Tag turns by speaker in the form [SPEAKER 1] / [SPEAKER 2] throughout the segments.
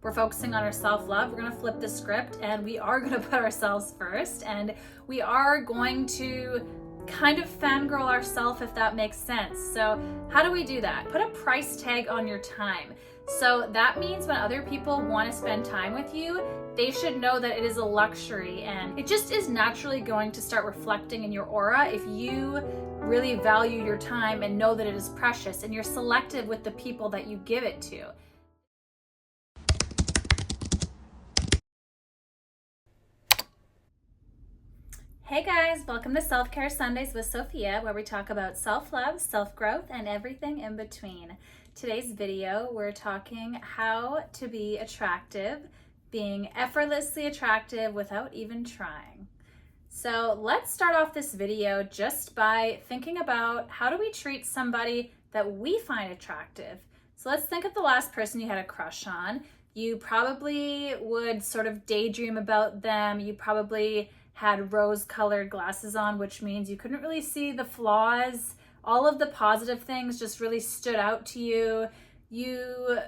[SPEAKER 1] we're focusing on our self-love. We're going to flip the script and we are going to put ourselves first, and we are going to kind of fangirl ourselves, if that makes sense. So how do we do that? Put a price tag on your time. So that means when other people want to spend time with you, they should know that it is a luxury, and it just is naturally going to start reflecting in your aura if you really value your time and know that it is precious and you're selective with the people that you give it to. Hey guys, welcome to Self-Care Sundays with Sophia, where we talk about self-love, self-growth, and everything in between. Today's video, we're talking how to be attractive, being effortlessly attractive without even trying. So let's start off this video just by thinking about how do we treat somebody that we find attractive. So let's think of the last person you had a crush on. You probably would sort of daydream about them. You probably had rose-colored glasses on, which means you couldn't really see the flaws. All of the positive things just really stood out to you. You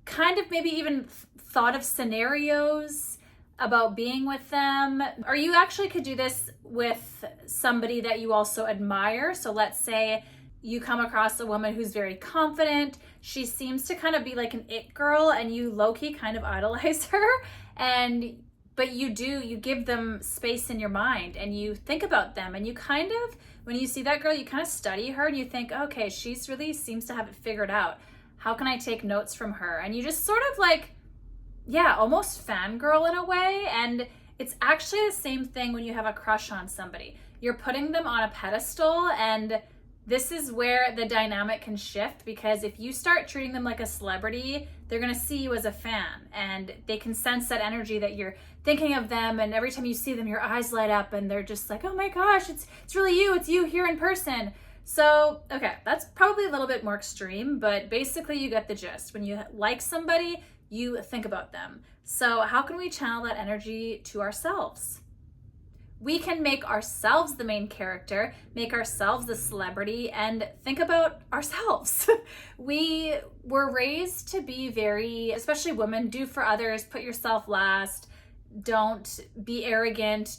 [SPEAKER 1] kind of maybe even thought of scenarios about being with them. Or you actually could do this with somebody that you also admire. So let's say you come across a woman who's very confident. She seems to kind of be like an it girl, and you low-key kind of idolize her. But you give them space in your mind, and you think about them, and you kind of, when you see that girl, you kind of study her and you think, okay, she's really seems to have it figured out. How can I take notes from her? And you just sort of like, yeah, almost fangirl in a way. And it's actually the same thing when you have a crush on somebody. You're putting them on a pedestal, and this is where the dynamic can shift, because if you start treating them like a celebrity, they're going to see you as a fan, and they can sense that energy that you're thinking of them, and every time you see them, your eyes light up, and they're just like, oh my gosh, it's really you, it's you here in person. So, okay, that's probably a little bit more extreme, but basically you get the gist. When you like somebody, you think about them. So how can we channel that energy to ourselves? We can make ourselves the main character, make ourselves the celebrity, and think about ourselves. We were raised to be very, especially women, do for others, put yourself last, don't be arrogant,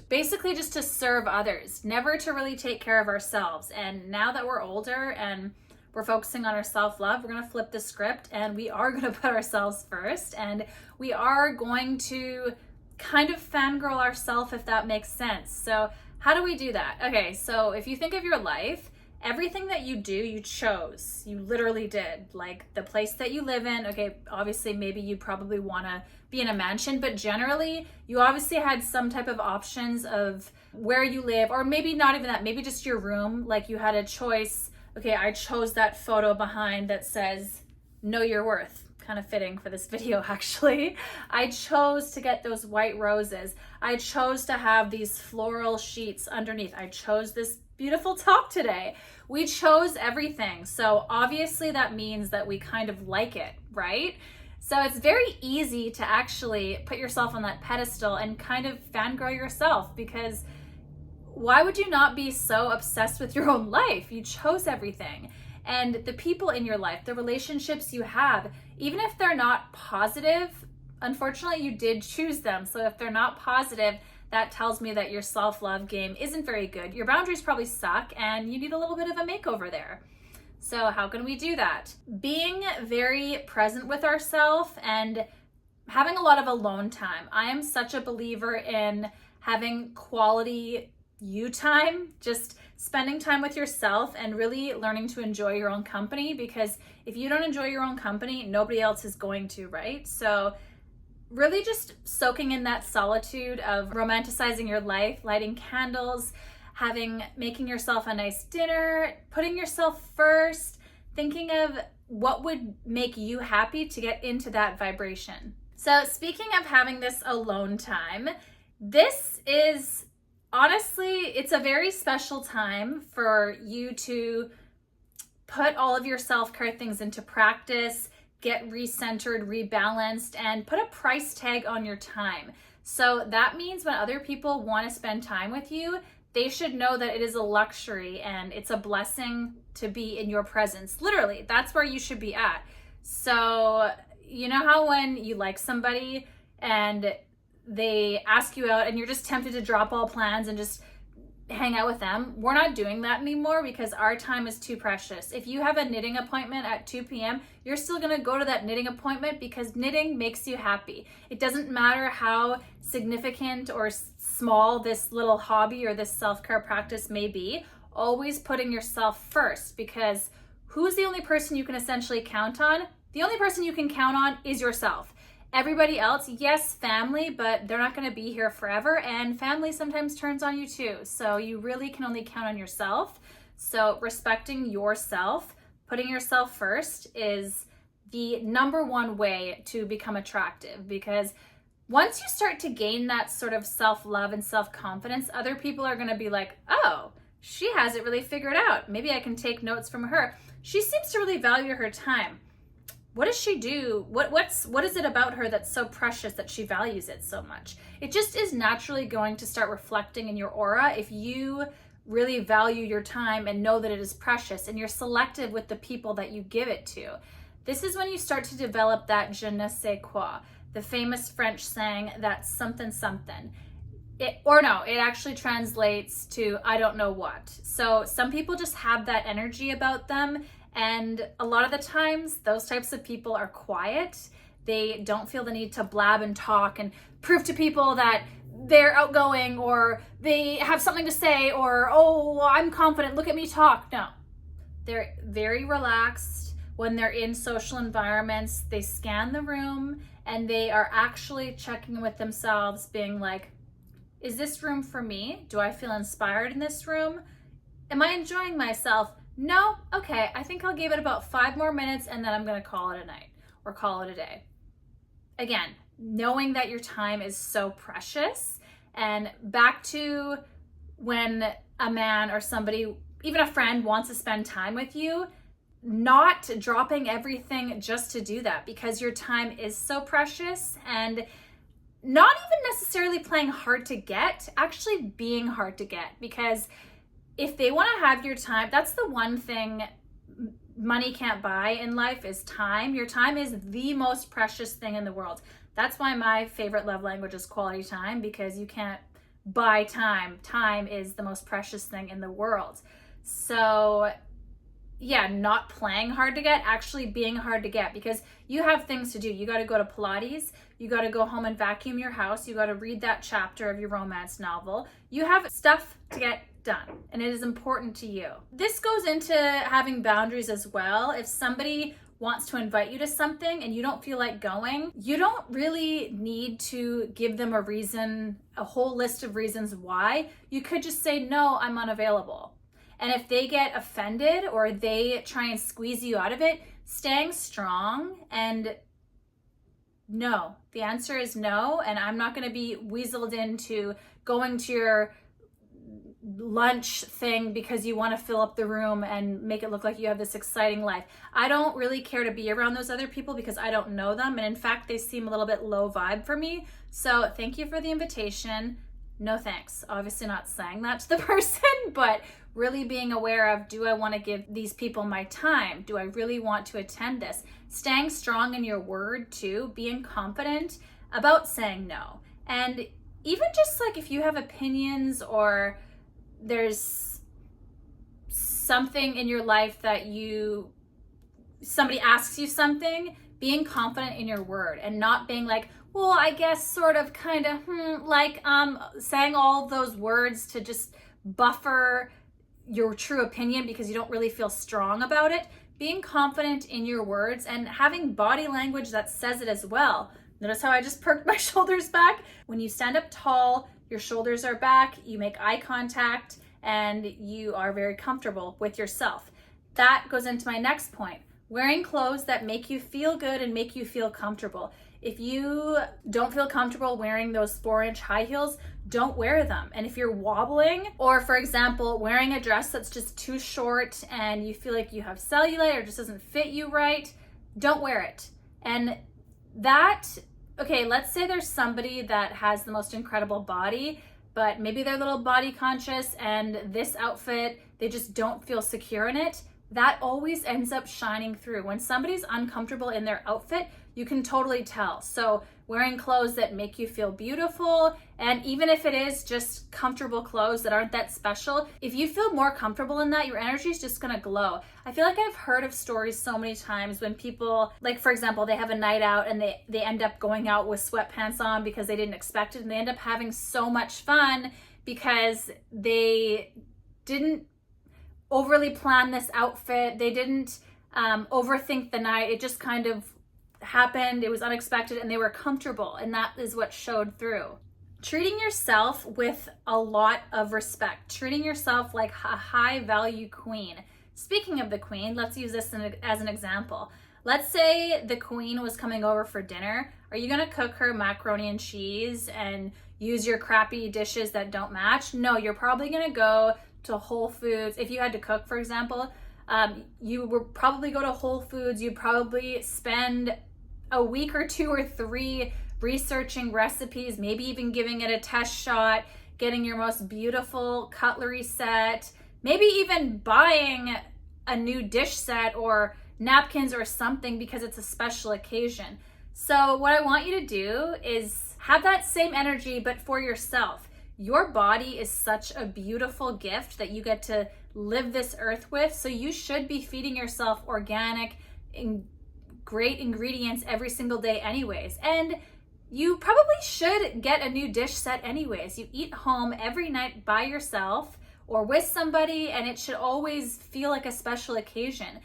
[SPEAKER 1] basically just to serve others, never to really take care of ourselves. And now that we're older and we're focusing on our self-love, we're going to flip the script, and we are going to put ourselves first, and we are going to kind of fangirl ourselves, if that makes sense. So how do we do that? Okay, so if you think of your life, everything that you do, you chose. You literally did. Like the place that you live in, okay, obviously maybe you probably want to be in a mansion, but generally you obviously had some type of options of where you live, or maybe not even that, maybe just your room. Like you had a choice. Okay, I chose that photo behind that says, know your worth. Kind of fitting for this video, actually. I chose to get those white roses. I chose to have these floral sheets underneath. I chose this beautiful top today. We chose everything. So obviously that means that we kind of like it, right? So it's very easy to actually put yourself on that pedestal and kind of fangirl yourself, because why would you not be so obsessed with your own life? You chose everything. And the people in your life, the relationships you have, even if they're not positive, unfortunately you did choose them. So if they're not positive, that tells me that your self-love game isn't very good. Your boundaries probably suck, and you need a little bit of a makeover there. So how can we do that? Being very present with ourselves and having a lot of alone time. I am such a believer in having quality you time, just spending time with yourself and really learning to enjoy your own company, because if you don't enjoy your own company, nobody else is going to, right? So really just soaking in that solitude of romanticizing your life, lighting candles, making yourself a nice dinner, putting yourself first, thinking of what would make you happy to get into that vibration. So speaking of having this alone time, this is honestly, it's a very special time for you to put all of your self-care things into practice, get recentered, rebalanced, and put a price tag on your time. So that means when other people want to spend time with you, they should know that it is a luxury and it's a blessing to be in your presence. Literally, that's where you should be at. So you know how when you like somebody and they ask you out and you're just tempted to drop all plans and just hang out with them? We're not doing that anymore because our time is too precious. If you have a knitting appointment at 2 p.m., you're still going to go to that knitting appointment because knitting makes you happy. It doesn't matter how significant or small this little hobby or this self-care practice may be. Always putting yourself first, because who's the only person you can essentially count on? The only person you can count on is yourself. Everybody else, yes, family, but they're not going to be here forever, and family sometimes turns on you too. So you really can only count on yourself. So respecting yourself, putting yourself first is the number one way to become attractive, because once you start to gain that sort of self-love and self-confidence, other people are going to be like, oh, she has it really figured out. Maybe I can take notes from her. She seems to really value her time. What does she do? What is it about her that's so precious that she values it so much? It just is naturally going to start reflecting in your aura if you really value your time and know that it is precious, and you're selective with the people that you give it to. This is when you start to develop that je ne sais quoi, the famous French saying that something something. It actually translates to I don't know what. So some people just have that energy about them, and a lot of the times those types of people are quiet. They don't feel the need to blab and talk and prove to people that they're outgoing or they have something to say, or, oh, I'm confident, look at me talk. No, they're very relaxed. When they're in social environments, they scan the room and they are actually checking with themselves, being like, is this room for me? Do I feel inspired in this room? Am I enjoying myself? No? Okay, I think I'll give it about 5 more minutes and then I'm gonna call it a night or call it a day. Again, knowing that your time is so precious, and back to when a man or somebody, even a friend, wants to spend time with you, not dropping everything just to do that, because your time is so precious, and not even necessarily playing hard to get, actually being hard to get, because if they want to have your time, that's the one thing money can't buy in life is time. Your time is the most precious thing in the world. That's why my favorite love language is quality time, because you can't buy time. Time is the most precious thing in the world. So yeah, not playing hard to get, actually being hard to get, because you have things to do. You got to go to Pilates, you got to go home and vacuum your house, you got to read that chapter of your romance novel. You have stuff to get done, and it is important to you. This goes into having boundaries as well. If somebody wants to invite you to something and you don't feel like going, you don't really need to give them a reason, a whole list of reasons why. You could just say, no, I'm unavailable. And if they get offended or they try and squeeze you out of it, staying strong and no. The answer is no, and I'm not going to be weaseled into going to your lunch thing because you want to fill up the room and make it look like you have this exciting life. I don't really care to be around those other people because I don't know them, and in fact they seem a little bit low vibe for me. So thank you for the invitation, no thanks. Obviously not saying that to the person, but really being aware of, do I want to give these people my time? Do I really want to attend this? Staying strong in your word too, being confident about saying no. And even just like if you have opinions or there's something in your life that somebody asks you something, being confident in your word and not being like, well, I guess sort of kind of saying all those words to just buffer your true opinion because you don't really feel strong about it. Being confident in your words and having body language that says it as well. Notice how I just perked my shoulders back? When you stand up tall, your shoulders are back, you make eye contact, and you are very comfortable with yourself. That goes into my next point. Wearing clothes that make you feel good and make you feel comfortable. If you don't feel comfortable wearing those 4-inch high heels, don't wear them. And if you're wobbling, or for example, wearing a dress that's just too short and you feel like you have cellulite or just doesn't fit you right, don't wear it. And that, okay, let's say there's somebody that has the most incredible body, but maybe they're a little body conscious and this outfit, they just don't feel secure in it. That always ends up shining through. When somebody's uncomfortable in their outfit, You can totally tell. So wearing clothes that make you feel beautiful, and even if it is just comfortable clothes that aren't that special, if you feel more comfortable in that, your energy is just gonna glow. I feel like I've heard of stories so many times when people, like for example, they have a night out and they end up going out with sweatpants on because they didn't expect it, and they end up having so much fun because they didn't overly plan this outfit. They didn't overthink the night. It just kind of happened. It was unexpected and they were comfortable, and that is what showed through. Treating yourself with a lot of respect, treating yourself like a high value queen. Speaking of the queen, let's use this as an example. Let's say the queen was coming over for dinner. Are you gonna cook her macaroni and cheese and use your crappy dishes that don't match? No, you're probably gonna go to Whole Foods. If you had to cook, for example, you would probably go to Whole Foods. You'd probably spend a week or 2 or 3 researching recipes, maybe even giving it a test shot, getting your most beautiful cutlery set, maybe even buying a new dish set or napkins or something because it's a special occasion. So what I want you to do is have that same energy, but for yourself. Your body is such a beautiful gift that you get to live this earth with. So you should be feeding yourself organic and great ingredients every single day anyways. And you probably should get a new dish set anyways. You eat home every night by yourself or with somebody, and it should always feel like a special occasion.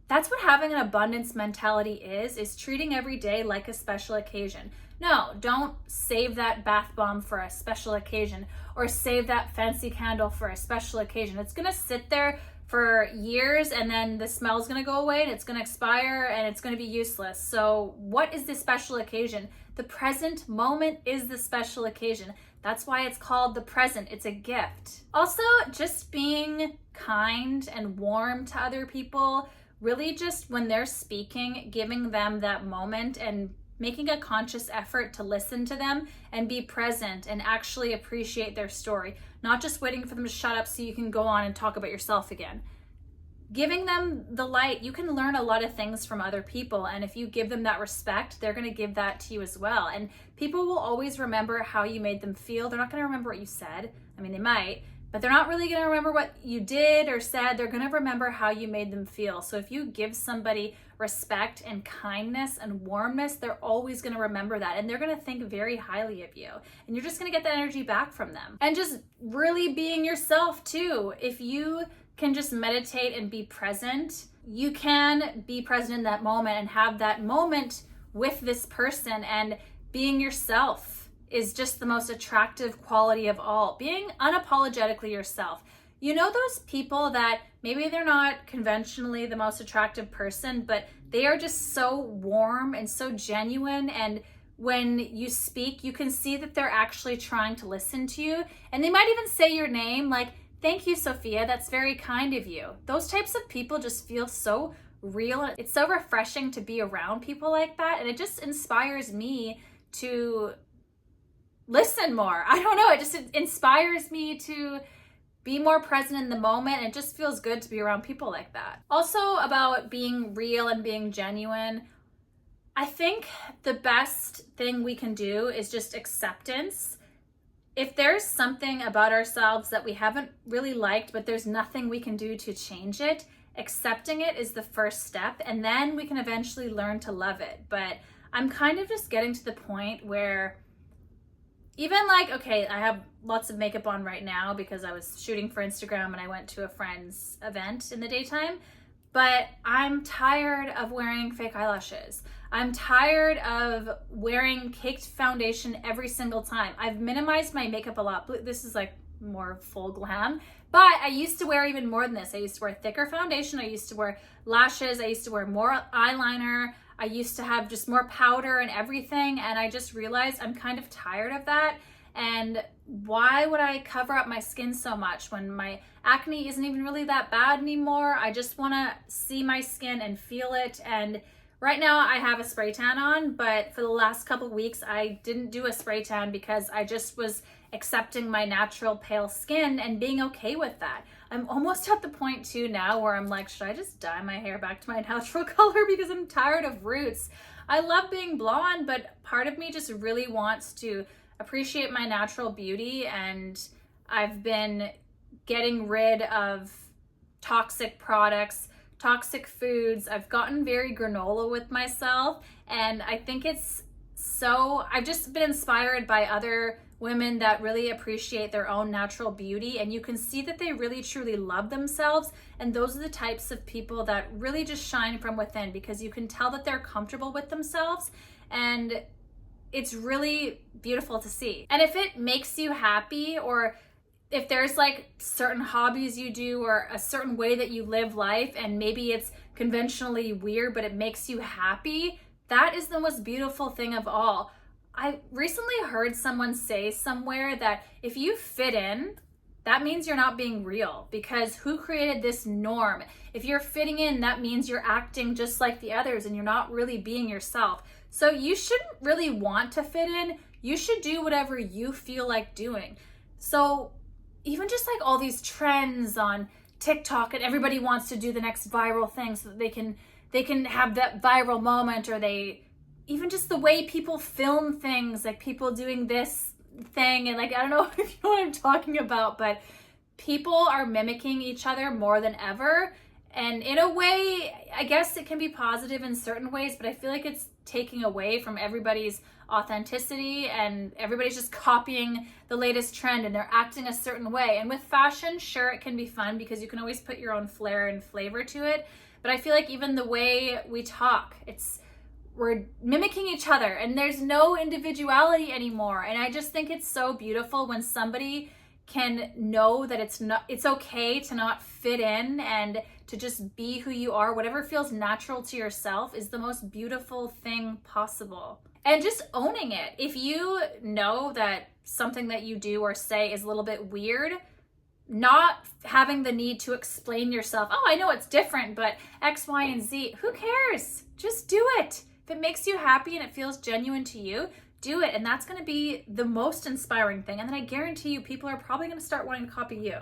[SPEAKER 1] That's what having an abundance mentality is treating every day like a special occasion. No, don't save that bath bomb for a special occasion or save that fancy candle for a special occasion. It's gonna sit there for years and then the smell's gonna go away and it's gonna expire and it's gonna be useless. So what is the special occasion? The present moment is the special occasion. That's why it's called the present. It's a gift. Also, just being kind and warm to other people, really just when they're speaking, giving them that moment and making a conscious effort to listen to them and be present and actually appreciate their story, not just waiting for them to shut up so you can go on and talk about yourself again. Giving them the light. You can learn a lot of things from other people, and if you give them that respect, they're going to give that to you as well. And people will always remember how you made them feel. They're not going to remember what you said. I mean, they might, but they're not really going to remember what you did or said. They're going to remember how you made them feel. So if you give somebody respect and kindness and warmness, they're always going to remember that, and they're going to think very highly of you, and you're just going to get that energy back from them. And just really being yourself too. If you can just meditate and be present, you can be present in that moment and have that moment with this person, and being yourself is just the most attractive quality of all. Being unapologetically yourself. You know those people that maybe they're not conventionally the most attractive person, but they are just so warm and so genuine, and when you speak, you can see that they're actually trying to listen to you, and they might even say your name, like, "Thank you, Sophia, that's very kind of you." Those types of people just feel so real. It's so refreshing to be around people like that, and it just inspires me to listen more. I don't know, it just inspires me to be more present in the moment. It just feels good to be around people like that. Also, about being real and being genuine, I think the best thing we can do is just acceptance. If there's something about ourselves that we haven't really liked, but there's nothing we can do to change it, accepting it is the first step, and then we can eventually learn to love it. But I'm kind of just getting to the point where even like, okay, I have lots of makeup on right now because I was shooting for Instagram and I went to a friend's event in the daytime, but I'm tired of wearing fake eyelashes. I'm tired of wearing caked foundation every single time. I've minimized my makeup a lot. This is like more full glam, but I used to wear even more than this. I used to wear thicker foundation. I used to wear lashes. I used to wear more eyeliner. I used to have just more powder and everything, and I just realized I'm kind of tired of that. And why would I cover up my skin so much when my acne isn't even really that bad anymore? I just want to see my skin and feel it. And right now I have a spray tan on, but for the last couple of weeks I didn't do a spray tan because I just was accepting my natural pale skin and being okay with that. I'm almost at the point too now where I'm like, should I just dye my hair back to my natural color because I'm tired of roots? I love being blonde, but part of me just really wants to appreciate my natural beauty, and I've been getting rid of toxic products, toxic foods. I've gotten very granola with myself, and I think I've just been inspired by other women that really appreciate their own natural beauty, and you can see that they really truly love themselves, and those are the types of people that really just shine from within, because you can tell that they're comfortable with themselves, and it's really beautiful to see. And if it makes you happy, or if there's like certain hobbies you do or a certain way that you live life, and maybe it's conventionally weird but it makes you happy, that is the most beautiful thing of all. I recently heard someone say somewhere that if you fit in, that means you're not being real, because who created this norm? If you're fitting in, that means you're acting just like the others and you're not really being yourself. So you shouldn't really want to fit in. You should do whatever you feel like doing. So even just like all these trends on TikTok, and everybody wants to do the next viral thing so that they can have that viral moment, or even just the way people film things, like people doing this thing, and like, I don't know if you know what I'm talking about, but people are mimicking each other more than ever. And in a way, I guess it can be positive in certain ways, but I feel like it's taking away from everybody's authenticity, and everybody's just copying the latest trend and they're acting a certain way. And with fashion, sure, it can be fun because you can always put your own flair and flavor to it. But I feel like even the way we talk, we're mimicking each other, and there's no individuality anymore. And I just think it's so beautiful when somebody can know that it's okay to not fit in, and to just be who you are. Whatever feels natural to yourself is the most beautiful thing possible. And just owning it. If you know that something that you do or say is a little bit weird, not having the need to explain yourself, oh, I know it's different, but X, Y, and Z, who cares? Just do it. If it makes you happy and it feels genuine to you, do it. And that's going to be the most inspiring thing. And then I guarantee you, people are probably going to start wanting to copy you.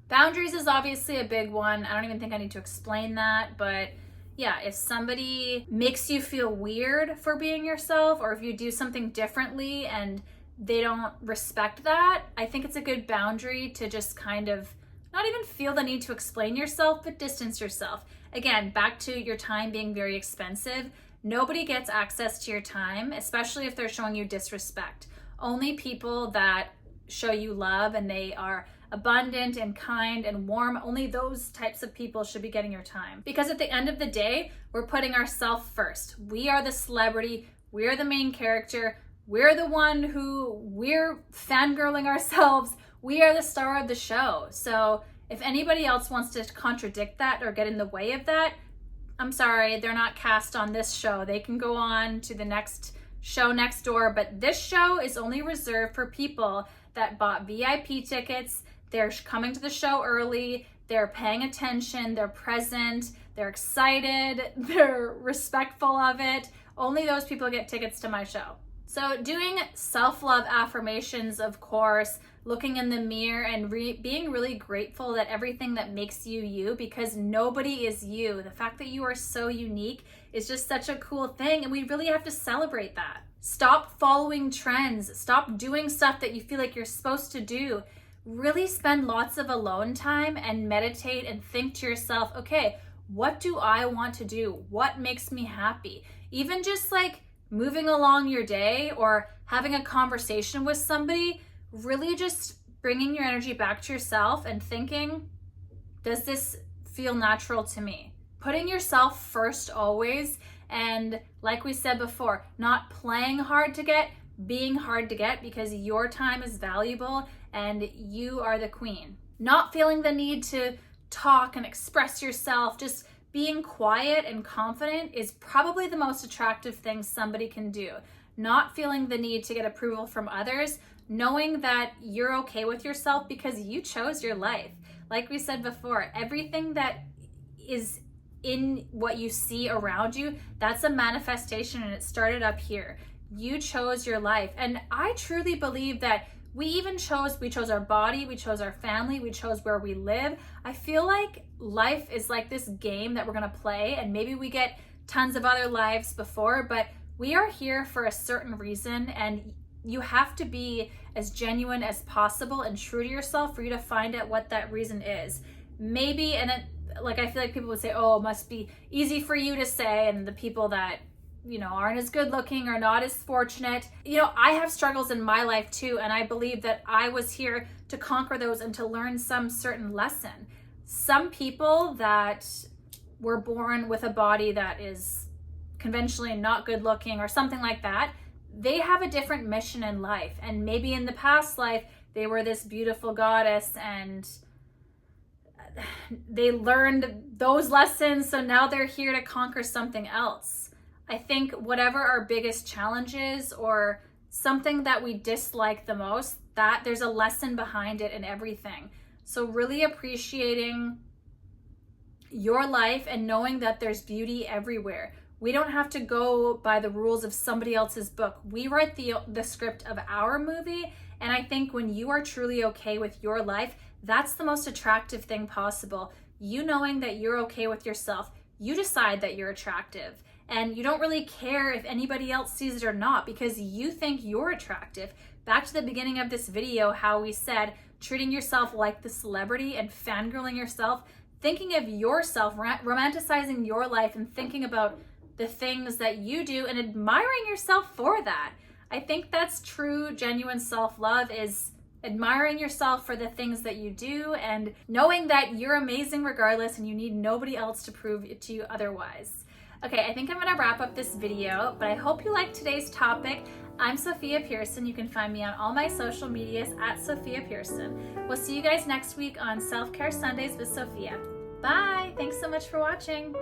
[SPEAKER 1] Boundaries is obviously a big one. I don't even think I need to explain that, but yeah, if somebody makes you feel weird for being yourself, or if you do something differently and they don't respect that, I think it's a good boundary to just kind of not even feel the need to explain yourself, but distance yourself. Again, back to your time being very expensive. Nobody gets access to your time, especially if they're showing you disrespect. Only people that show you love and they are abundant and kind and warm, only those types of people should be getting your time. Because at the end of the day, we're putting ourselves first. We are the celebrity, we're the main character, we're the one who we're fangirling ourselves, we are the star of the show. So if anybody else wants to contradict that or get in the way of that, I'm sorry, they're not cast on this show. They can go on to the next show next door, but this show is only reserved for people that bought VIP tickets. They're coming to the show early, they're paying attention, they're present, they're excited, they're respectful of it. Only those people get tickets to my show. So doing self-love affirmations, of course, looking in the mirror and being really grateful that everything that makes you you, because nobody is you. The fact that you are so unique is just such a cool thing, and we really have to celebrate that. Stop following trends. Stop doing stuff that you feel like you're supposed to do. Really spend lots of alone time and meditate and think to yourself, okay, what do I want to do? What makes me happy? Even just like moving along your day or having a conversation with somebody, really just bringing your energy back to yourself and thinking, does this feel natural to me? Putting yourself first always, and like we said before, not playing hard to get, being hard to get, because your time is valuable and you are the queen. Not feeling the need to talk and express yourself, just being quiet and confident is probably the most attractive thing somebody can do. Not feeling the need to get approval from others, knowing that you're okay with yourself because you chose your life. Like we said before, everything that is in what you see around you, that's a manifestation, and it started up here. You chose your life. And I truly believe that we chose our body, we chose our family, we chose where we live. I feel like life is like this game that we're gonna play, and maybe we get tons of other lives before, but We are here for a certain reason, and you have to be as genuine as possible and true to yourself for you to find out what that reason is. Maybe, and it, like, I feel like people would say, oh, it must be easy for you to say, and the people that, you know, aren't as good looking or not as fortunate. You know, I have struggles in my life too, and I believe that I was here to conquer those and to learn some certain lesson. Some people that were born with a body that is conventionally not good looking or something like that, they have a different mission in life. And maybe in the past life, they were this beautiful goddess and they learned those lessons. So now they're here to conquer something else. I think whatever our biggest challenge is or something that we dislike the most, that there's a lesson behind it in everything. So really appreciating your life and knowing that there's beauty everywhere. We don't have to go by the rules of somebody else's book. We write the script of our movie. And I think when you are truly okay with your life, that's the most attractive thing possible. You knowing that you're okay with yourself, you decide that you're attractive. And you don't really care if anybody else sees it or not because you think you're attractive. Back to the beginning of this video, how we said treating yourself like the celebrity and fangirling yourself, thinking of yourself, romanticizing your life and thinking about the things that you do and admiring yourself for that. I think that's true, genuine self-love is admiring yourself for the things that you do and knowing that you're amazing regardless and you need nobody else to prove it to you otherwise. Okay, I think I'm gonna wrap up this video, but I hope you liked today's topic. I'm Sophia Pearson. You can find me on all my social medias at Sophia Pearson. We'll see you guys next week on Self-Care Sundays with Sophia. Bye, thanks so much for watching.